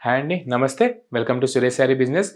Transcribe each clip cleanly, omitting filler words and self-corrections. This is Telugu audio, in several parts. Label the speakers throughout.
Speaker 1: హాయ్ అండి, నమస్తే. Welcome to Suresh sari business.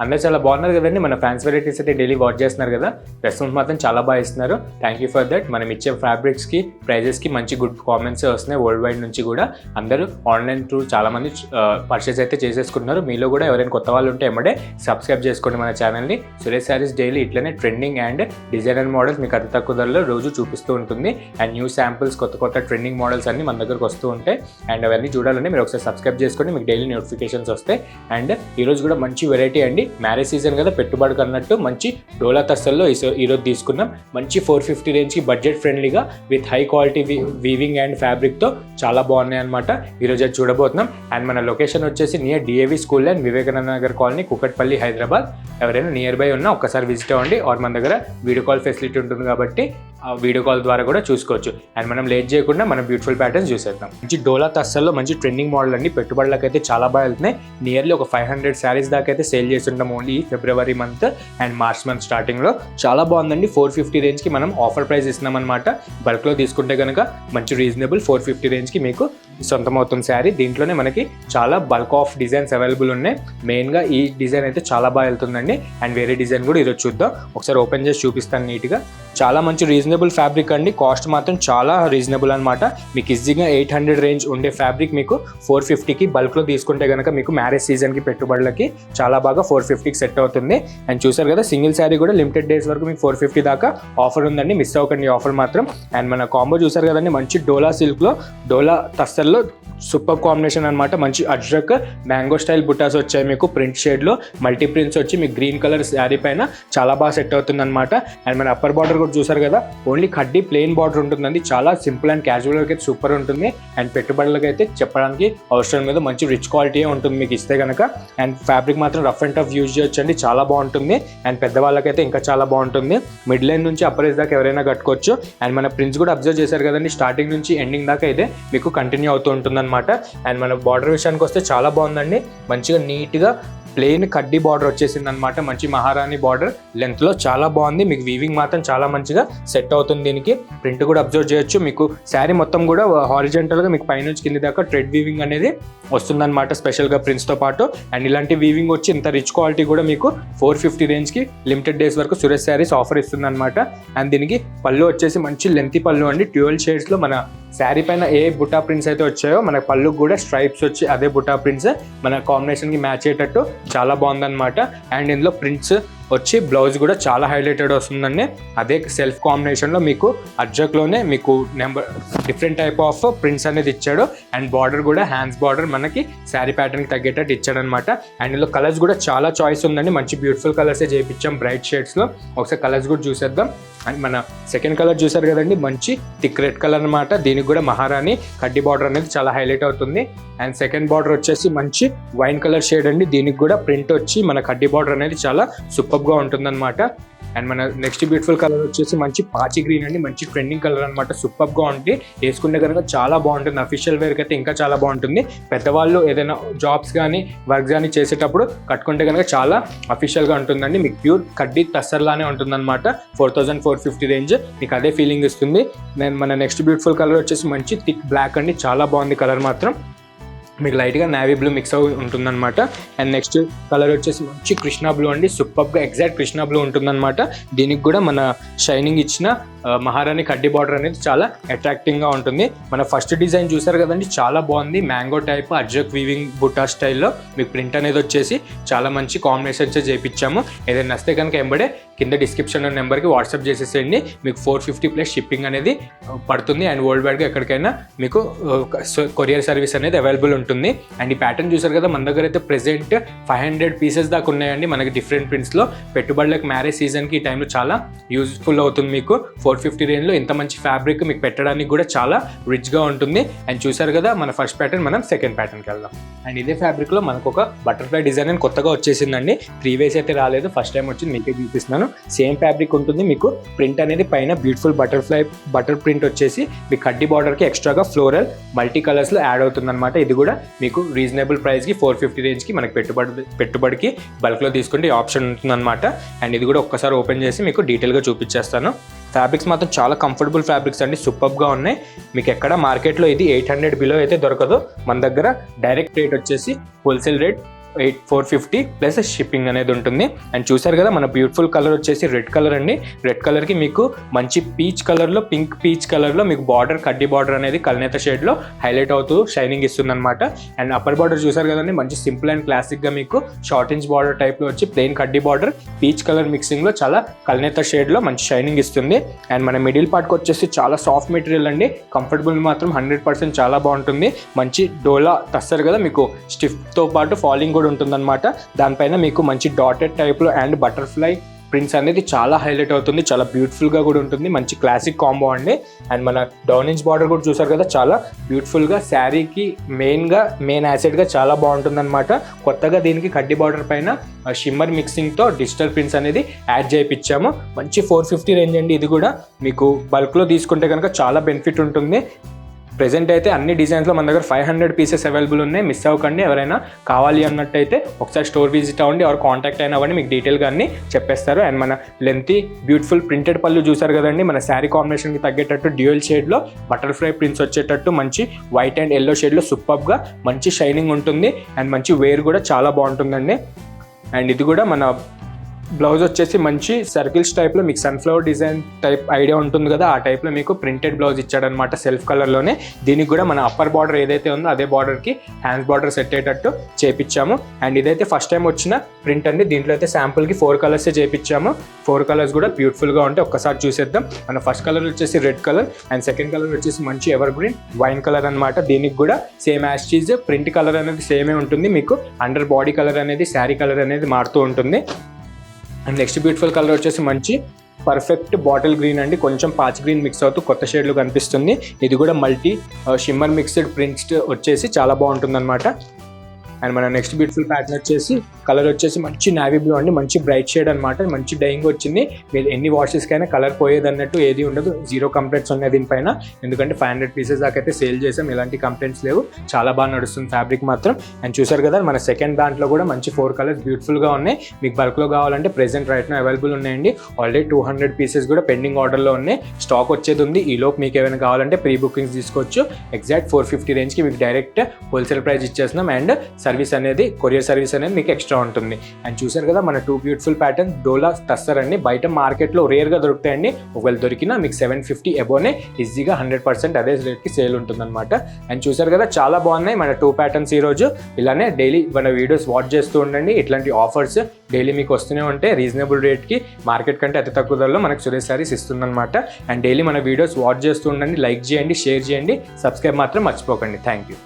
Speaker 1: అందరూ చాలా బాగున్నారు కదండి. మన ఫ్యాన్స్ వెరైటీస్ అయితే డైలీ వాచ్ చేస్తున్నారు కదా, రెస్పాన్స్ మాత్రం చాలా బాగా ఇస్తున్నారు. Thank you for that. మనం ఇచ్చే ఫ్యాబ్రిక్స్కి ప్రైజెస్కి మంచి గుడ్ కామెంట్స్ వస్తున్నాయి వరల్డ్ వైడ్ నుంచి కూడా. అందరూ ఆన్లైన్ త్రూ చాలామంది పర్చేస్ అయితే చేసేసుకుంటున్నారు. మీలో కూడా ఎవరైనా కొత్త వాళ్ళు ఉంటే ఎమ్మడే సబ్స్క్రైబ్ చేసుకోండి మన ఛానల్ని. సురేష్ శారీస్ డైలీ ఇట్లనే ట్రెండింగ్ అండ్ డిజైనర్ మోడల్స్ మీకు అతి తక్కువ ధరలో రోజు చూపిస్తూ ఉంటుంది. అండ్ న్యూ శాంపిల్స్, కొత్త ట్రెండింగ్ మోడల్స్ అన్ని మన దగ్గరకు వస్తూ ఉంటాయి. అండ్ అవన్నీ చూడాలంటే మీరు ఒకసారి సబ్స్క్రైబ్ చేసుకోండి, మీకు డైలీ నోటిఫికేషన్స్ వస్తాయి. అండ్ ఈరోజు కూడా మంచి వెరైటీ అండి. మ్యారేజ్ సీజన్ కదా, పెట్టుబడికి అన్నట్టు మంచి డోలా తస్సల్లో ఈరోజు తీసుకున్నాం. మంచి 450 రేంజ్కి బడ్జెట్ ఫ్రెండ్లీగా with high quality weaving and ఫ్యాబ్రిక్తో చాలా బాగున్నాయి అనమాట. ఈరోజు అది చూడబోతున్నాం. అండ్ మన లొకేషన్ వచ్చేసి near DAV school and Vivekananda Nagar colony, Kukatpally, Hyderabad. ఎవరైనా నియర్ బై ఉన్నా ఒక్కసారి విజిట్ అవ్వండి. ఆర్ మన దగ్గర వీడియో కాల్ ఫెసిలిటీ ఉంటుంది కాబట్టి ఆ వీడియో కాల్ ద్వారా కూడా చూసుకోవచ్చు. అండ్ మనం లేట్ చేయకుండా మనం బ్యూటిఫుల్ ప్యాటర్న్స్ చూసేద్దాం. మంచి డోలా తస్సల్లో మంచి ట్రెండింగ్ మోడల్ అండి. పెట్టుబడులకు అయితే చాలా బాగా వెళ్తున్నాయి. నియర్లీ ఒక 500 శారీస్ దాకా అయితే సేల్ చేస్తుంటాం only February month and March month స్టార్టింగ్లో. చాలా బాగుందండి. 450 రేంజ్కి మనం ఆఫర్ ప్రైస్ ఇస్తున్నాం అనమాట. బల్క్లో తీసుకుంటే కనుక మంచి రీజనబుల్ 450 రేంజ్కి మీకు సొంతమవుతుంది శారీ. దీంట్లోనే మనకి చాలా బల్క్ ఆఫ్ డిజైన్స్ అవైలబుల్ ఉన్నాయి. మెయిన్గా ఈ డిజైన్ అయితే చాలా బాగా వెళ్తుందండి. అండ్ వేరే డిజైన్ కూడా ఈరోజు చూద్దాం. ఒకసారి ఓపెన్ చేసి చూపిస్తాను నీట్గా. చాలా మంచి రీజనబుల్ ఫ్యాబ్రిక్ అండి. కాస్ట్ మాత్రం చాలా రీజనబుల్ అనమాట. మీకు ఈజీగా 800 రేంజ్ ఉండే ఫ్యాబ్రిక్ మీకు 450కి బల్క్లో తీసుకుంటే కనుక మీకు మ్యారేజ్ సీజన్కి పెట్టుబడులకి చాలా బాగా 450కి సెట్ అవుతుంది. అండ్ చూసారు కదా, సింగిల్ శారీ కూడా లిమిటెడ్ డేస్ వరకు మీకు 450 దాకా ఆఫర్ ఉందండి. మిస్ అవ్వకండి ఆఫర్ మాత్రం. అండ్ మన కాంబో చూసారు కదండి, మంచి డోలా సిల్క్లో డోలా తస్సల్లో సూపర్ కాంబినేషన్ అనమాట. మంచి అజ్రక్ మ్యాంగో స్టైల్ బుటాస్ వచ్చాయి మీకు ప్రింట్ షేడ్లో. మల్టీ ప్రింట్స్ వచ్చి మీకు గ్రీన్ కలర్ శారీ పైన చాలా బాగా సెట్ అవుతుంది అనమాట. అండ్ మన అప్పర్ బార్డర్ కూడా చూసారు కదా, ఓన్లీ కడ్డీ ప్లెయిన్ బార్డర్ ఉంటుందండి. చాలా సింపుల్ అండ్ క్యాజువల్గా అయితే సూపర్ ఉంటుంది. అండ్ పెట్టుబడులకు అయితే చెప్పడానికి అవసరం మీద మంచి రిచ్ క్వాలిటీ ఉంటుంది మీకు ఇస్తే కనుక. అండ్ ఫ్యాబ్రిక్ మాత్రం రఫ్ అండ్ టఫ్ యూజ్ చేయొచ్చండి, చాలా బాగుంటుంది. అండ్ పెద్దవాళ్ళకైతే ఇంకా చాలా బాగుంటుంది. మిడ్ లైన్ నుంచి అప్పర్ ఏజ్ దాకా ఎవరైనా కట్టుకోవచ్చు. అండ్ మన ప్రింట్స్ కూడా అబ్జర్వ్ చేశారు కదండి, స్టార్టింగ్ నుంచి ఎండింగ్ దాకా అయితే మీకు కంటిన్యూ అవుతూ ఉంటుంది అనమాట. అండ్ మన బార్డర్ విషయానికి వస్తే చాలా బాగుందండి. మంచిగా నీట్గా ప్లెయిన్ కడ్డీ బార్డర్ వచ్చేసింది అనమాట. మంచి మహారాణి బార్డర్ లెంత్లో చాలా బాగుంది. మీకు వీవింగ్ మాత్రం చాలా మంచిగా సెట్ అవుతుంది. దీనికి ప్రింట్ కూడా అబ్జర్వ్ చేయొచ్చు. మీకు శారీ మొత్తం కూడా హారిజెంటల్గా మీకు పైనుంచి కింది దాకా థ్రెడ్ వీవింగ్ అనేది వస్తుందన్నమాట, స్పెషల్గా ప్రింట్స్తో పాటు. అండ్ ఇలాంటి వీవింగ్ వచ్చి ఇంత రిచ్ క్వాలిటీ కూడా మీకు 450 రేంజ్కి లిమిటెడ్ డేస్ వరకు సురేష్ శారీస్ ఆఫర్ ఇస్తుంది అనమాట. అండ్ దీనికి పళ్ళు వచ్చేసి మంచి లెంతీ పళ్ళు అండి. 12 షేడ్స్లో మన శారీ పైన ఏ బుటా ప్రింట్స్ అయితే వచ్చాయో మన పళ్ళుకు కూడా స్ట్రైప్స్ వచ్చి అదే బుటా ప్రింట్స్ మన కాంబినేషన్కి మ్యాచ్ అయ్యేటట్టు చాలా బాగుందన్నమాట. అండ్ ఇందులో ప్రింట్స్ వచ్చి బ్లౌజ్ కూడా చాలా హైలైటెడ్ వస్తుందండి. అదే సెల్ఫ్ కాంబినేషన్లో మీకు అజ్రక్లోనే మీకు డిఫరెంట్ టైప్ ఆఫ్ ప్రింట్స్ అనేది ఇచ్చాడు. అండ్ బార్డర్ కూడా హ్యాండ్స్ బార్డర్ మనకి శారీ ప్యాటర్న్కి తగ్గేటట్టు ఇచ్చాడు అనమాట. అండ్ ఇందులో కలర్స్ కూడా చాలా చాయిస్ ఉందండి. మంచి బ్యూటిఫుల్ కలర్సే చేయించాం బ్రైట్ షేడ్స్లో. ఒకసారి కలర్స్ కూడా చూసేద్దాం. అండ్ మన సెకండ్ కలర్ చూసారు కదండి, మంచి థిక్ రెడ్ కలర్ అనమాట. దీనికి కూడా మహారాణి కడ్డీ బార్డర్ అనేది చాలా హైలైట్ అవుతుంది. అండ్ సెకండ్ బార్డర్ వచ్చేసి మంచి వైన్ కలర్ షేడ్ అండి. దీనికి కూడా ప్రింట్ వచ్చి మన కడ్డీ బార్డర్ అనేది చాలా సూపర్గా ఉంటుందన్నమాట. అండ్ మన నెక్స్ట్ బ్యూటిఫుల్ కలర్ వచ్చేసి మంచి పాచి గ్రీన్ అండి. మంచి ట్రెండింగ్ కలర్ అనమాట. సూపర్గా ఉంటుంది. వేసుకుంటే కనుక చాలా బాగుంటుంది. అఫీషియల్ వేర్కి అయితే ఇంకా చాలా బాగుంటుంది. పెద్దవాళ్ళు ఏదైనా జాబ్స్ కానీ వర్క్స్ కానీ చేసేటప్పుడు కట్టుకుంటే కనుక చాలా అఫీషియల్గా ఉంటుందండి. మీకు ప్యూర్ కడ్డీ టస్సర్లానే ఉంటుందన్నమాట. 4450 రేంజ్ మీకు అదే ఫీలింగ్ ఇస్తుంది. నేను మన నెక్స్ట్ బ్యూటిఫుల్ కలర్ వచ్చేసి మంచి థిక్ బ్లాక్ అండి. చాలా బాగుంది కలర్ మాత్రం. మీకు లైట్గా నేవీ బ్లూ మిక్స్ అవి ఉంటుందన్నమాట. అండ్ నెక్స్ట్ కలర్ వచ్చేసి మంచి కృష్ణా బ్లూ అండి. సూపర్గా ఎగ్జాక్ట్ కృష్ణా బ్లూ ఉంటుందన్నమాట. దీనికి కూడా మన షైనింగ్ ఇచ్చిన మహారాణి కడ్డీ బార్డర్ అనేది చాలా అట్రాక్టింగ్గా ఉంటుంది. మన ఫస్ట్ డిజైన్ చూసారు కదండి, చాలా బాగుంది. మ్యాంగో టైప్ అజ్రక్ వీవింగ్ బుటా స్టైల్లో మీకు ప్రింట్ అనేది వచ్చేసి చాలా మంచి కాంబినేషన్స్ చేయించాము. ఏదైనా వస్తే కనుక ఎంబడే కింద డిస్క్రిప్షన్ నెంబర్కి వాట్సాప్ చేసేసేయండి. మీకు 450 ప్లస్ షిప్పింగ్ అనేది పడుతుంది. అండ్ వరల్డ్ వైడ్గా ఎక్కడికైనా మీకు కొరియర్ సర్వీస్ అనేది అవైలబుల్ ఉంటుంది. అండ్ ఈ ప్యాటర్న్ చూసారు కదా, మన దగ్గర అయితే ప్రెజెంట్ 500 పీసెస్ దాకా ఉన్నాయండి మనకి డిఫరెంట్ ప్రింట్స్లో. పెట్టుబడులకు మ్యారేజ్ సీజన్కి ఈ టైంలో చాలా యూజ్ఫుల్ అవుతుంది. మీకు 450 రేంజ్లో ఇంత మంచి ఫ్యాబ్రిక్ మీకు పెట్టడానికి కూడా చాలా రిచ్గా ఉంటుంది. అండ్ చూసారు కదా మన ఫస్ట్ ప్యాటర్న్, మనం సెకండ్ ప్యాటర్న్కి వెళ్దాం. అండ్ ఇదే ఫ్యాబ్రిక్లో మనకు ఒక బటర్ఫ్లై డిజైన్ అని కొత్తగా వచ్చేసిందండి. 3 వేస్ అయితే రాలేదు, ఫస్ట్ టైం వచ్చింది, మీకే చూపిస్తున్నాను. సేమ్ ఫ్యాబ్రిక్ ఉంటుంది. మీకు ప్రింట్ అనేది పైన బ్యూటిఫుల్ బటర్ ప్రింట్ వచ్చేసి మీ కడ్డీ బార్డర్కి ఎక్స్ట్రాగా ఫ్లోరల్ మల్టీ కలర్స్లో యాడ్ అవుతుంది అనమాట. ఇది కూడా మీకు రీజనబుల్ ప్రైస్కి 450 రేంజ్కి మనకి పెట్టుబడికి బల్క్లో తీసుకుంటే ఈ ఆప్షన్ ఉంటుందన్నమాట. అండ్ ఇది కూడా ఒక్కసారి ఓపెన్ చేసి మీకు డీటెయిల్గా చూపించేస్తాను. ఫ్యాబ్రిక్స్ మాత్రం చాలా కంఫర్టబుల్ ఫ్యాబ్రిక్స్ అండి, సూపర్గా ఉన్నాయి. మీకు ఎక్కడ మార్కెట్లో ఇది 800 బిలో అయితే దొరకదు. మన దగ్గర డైరెక్ట్ రేట్ వచ్చేసి హోల్సేల్ రేట్ 450 ప్లస్ షిప్పింగ్ అనేది ఉంటుంది. అండ్ చూసారు కదా మన బ్యూటిఫుల్ కలర్ వచ్చేసి రెడ్ కలర్ అండి. రెడ్ కలర్కి మీకు మంచి పీచ్ కలర్లో, పింక్ పీచ్ కలర్లో మీకు బార్డర్, కడ్డీ బార్డర్ అనేది కల్నేత షేడ్లో హైలైట్ అవుతూ షైనింగ్ ఇస్తుంది అనమాట. అండ్ అప్పర్ బార్డర్ చూసారు కదండి, మంచి సింపుల్ అండ్ క్లాసిక్గా మీకు షార్ట్ ఇంచ్ బార్డర్ టైప్లో వచ్చి ప్లెయిన్ కడ్డీ బార్డర్ పీచ్ కలర్ మిక్సింగ్లో చాలా కల్నేత షేడ్లో మంచి షైనింగ్ ఇస్తుంది. అండ్ మన మిడిల్ పార్ట్కి వచ్చేసి చాలా సాఫ్ట్ మెటీరియల్ అండి, కంఫర్టబుల్ మాత్రం 100% చాలా బాగుంటుంది. మంచి డోలా టస్సర్ కదా, మీకు స్టిఫ్తో పాటు ఫాలింగ్ ఉంటుందన్నమాట. దానిపైన మీకు మంచి డాటెడ్ టైప్లో అండ్ బటర్ఫ్లై ప్రింట్స్ అనేది చాలా హైలైట్ అవుతుంది, చాలా బ్యూటిఫుల్గా కూడా ఉంటుంది. మంచి క్లాసిక్ కాంబో అండి. అండ్ మన డౌన్ ఇంచ్ బార్డర్ కూడా చూసారు కదా, చాలా బ్యూటిఫుల్గా శారీకి మెయిన్ యాసెడ్గా చాలా బాగుంటుందన్నమాట. కొత్తగా దీనికి కడ్డీ బార్డర్ పైన షిమ్మర్ మిక్సింగ్తో డిజిటల్ ప్రింట్స్ అనేది యాడ్ చేయించాము. మంచి 450 రేంజ్ అండి. ఇది కూడా మీకు బల్క్లో తీసుకుంటే కనుక చాలా బెనిఫిట్ ఉంటుంది. ప్రెజెంట్ అయితే అన్ని డిజైన్స్లో మన దగ్గర 500 పీసెస్ అవైలబుల్ ఉన్నాయి. మిస్ అవ్వకండి. ఎవరైనా కావాలి అన్నట్టయితే ఒకసారి స్టోర్ విజిట్ అవ్వండి, ఆర్ కాంటాక్ట్ అయినా అవ్వండి, మీకు డీటెయిల్గా అన్ని చెప్పేస్తారు. అండ్ మన లెంతీ బ్యూటిఫుల్ ప్రింటెడ్ పళ్ళు చూసారు కదండి, మన శారీ కాంబినేషన్కి తగ్గేటట్టు డ్యూయల్ షేడ్లో బటర్ఫ్లై ప్రింట్స్ వచ్చేటట్టు మంచి వైట్ అండ్ ఎల్లో షేడ్లో సూపర్గా మంచి షైనింగ్ ఉంటుంది. అండ్ మంచి వేర్ కూడా చాలా బాగుంటుందండి. అండ్ ఇది కూడా మన బ్లౌజ్ వచ్చేసి మంచి సర్కిల్స్ టైప్లో మీకు సన్ఫ్లవర్ డిజైన్ టైప్ ఐడియా ఉంటుంది కదా, ఆ టైప్లో మీకు ప్రింటెడ్ బ్లౌజ్ ఇచ్చాడనమాట సెల్ఫ్ కలర్లోనే. దీనికి కూడా మన అప్పర్ బార్డర్ ఏదైతే ఉందో అదే బార్డర్కి హ్యాండ్స్ బార్డర్ సెట్ అయ్యేటట్టు చేపించాము. అండ్ ఇదైతే ఫస్ట్ టైం వచ్చిన ప్రింట్ అండి. దీంట్లో అయితే శాంపుల్కి 4 కలర్సే చేపించాము. 4 కలర్స్ కూడా బ్యూటిఫుల్గా ఉంటాయి. ఒక్కసారి చూసేద్దాం. మన ఫస్ట్ కలర్ వచ్చేసి red colour and second colour వచ్చేసి మంచి ఎవర్ గ్రీన్ వైన్ కలర్ అనమాట. దీనికి కూడా same as cheese print colour అనేది సేమే ఉంటుంది. మీకు అండర్ బాడీ కలర్ అనేది శారీ కలర్ అనేది మారుతూ ఉంటుంది. అండ్ నెక్స్ట్ బ్యూటిఫుల్ కలర్ వచ్చేసి మంచి పర్ఫెక్ట్ బాటిల్ గ్రీన్ అండి, కొంచెం పాచ్ గ్రీన్ మిక్స్ అవుతూ కొత్త షేడ్లు కనిపిస్తుంది. ఇది కూడా మల్టీ షిమ్మర్ మిక్స్డ్ ప్రింట్స్ వచ్చేసి చాలా బాగుంటుంది అనమాట. అండ్ మన నెక్స్ట్ బ్యూటిఫుల్ ప్యాటర్న్ వచ్చేసి కలర్ వచ్చేసి మంచి నావీ బ్లూ అండి, మంచి బ్రైట్ షేడ్ అనమాట. మంచి డైయింగ్ వచ్చింది. మీరు ఎన్ని వాషెస్కైనా కలర్ పోయేది అన్నట్టు ఏది ఉండదు. 0 కంప్లైంట్స్ ఉన్నాయి దీనిపైన. ఎందుకంటే 500 పీసెస్ దాకా అయితే సేల్ చేసాం, ఎలాంటి కంప్లైంట్స్ లేవు. చాలా బాగా నడుస్తుంది ఫ్యాబ్రిక్ మాత్రం. అండ్ చూసారు కదా మన సెకండ్ దాంట్లో కూడా మంచి 4 కలర్స్ బ్యూటిఫుల్గా ఉన్నాయి. మీకు బల్క్లో కావాలంటే ప్రెజెంట్ రైట్నో అవైలబుల్ ఉన్నాయండి. ఆల్రెడీ 200 పీసెస్ కూడా పెండింగ్ ఆర్డర్లో ఉన్నాయి. స్టాక్ వచ్చేది ఉంది. ఈలోపు మీకు ఏమైనా కావాలంటే ప్రీ బుకింగ్స్ తీసుకోవచ్చు. ఎగ్జాక్ట్ 450 రేంజ్కి మీకు డైరెక్ట్ హోల్సేల్ ప్రైస్ ఇచ్చేస్తున్నాం. అండ్ సర్వీస్ అనేది కొరియర్ సర్వీస్ అనేది మీకు ఎక్స్ట్రా ఉంటుంది. అండ్ చూసారు కదా మన 2 బ్యూటిఫుల్ ప్యాటర్న్ డోలా టస్సర్ అండి. బయట మార్కెట్లో రేర్గా దొరుకుతాయండి. ఒకవేళ దొరికినా మీకు 750 అబోనే ఈజీగా 100% అదే రేట్కి సేల్ ఉంటుందన్నమాట. అండ్ చూసారు కదా చాలా బాగున్నాయి మన 2 ప్యాటర్న్స్. ఈరోజు ఇలానే డైలీ మన వీడియోస్ వాచ్ చేస్తూ ఉండండి. ఇట్లాంటి ఆఫర్స్ డైలీ మీకు వస్తూనే ఉంటాయి. రీజనబుల్ రేట్కి మార్కెట్ కంటే అతి తక్కువ ధరలో మనకు సురేష్ సారీస్ ఇస్తుందన్నమాట. అండ్ డైలీ మన వీడియోస్ వాచ్ చేస్తూ ఉండండి. లైక్ చేయండి, షేర్ చేయండి, సబ్స్క్రైబ్ మాత్రం మర్చిపోకండి. Thank you.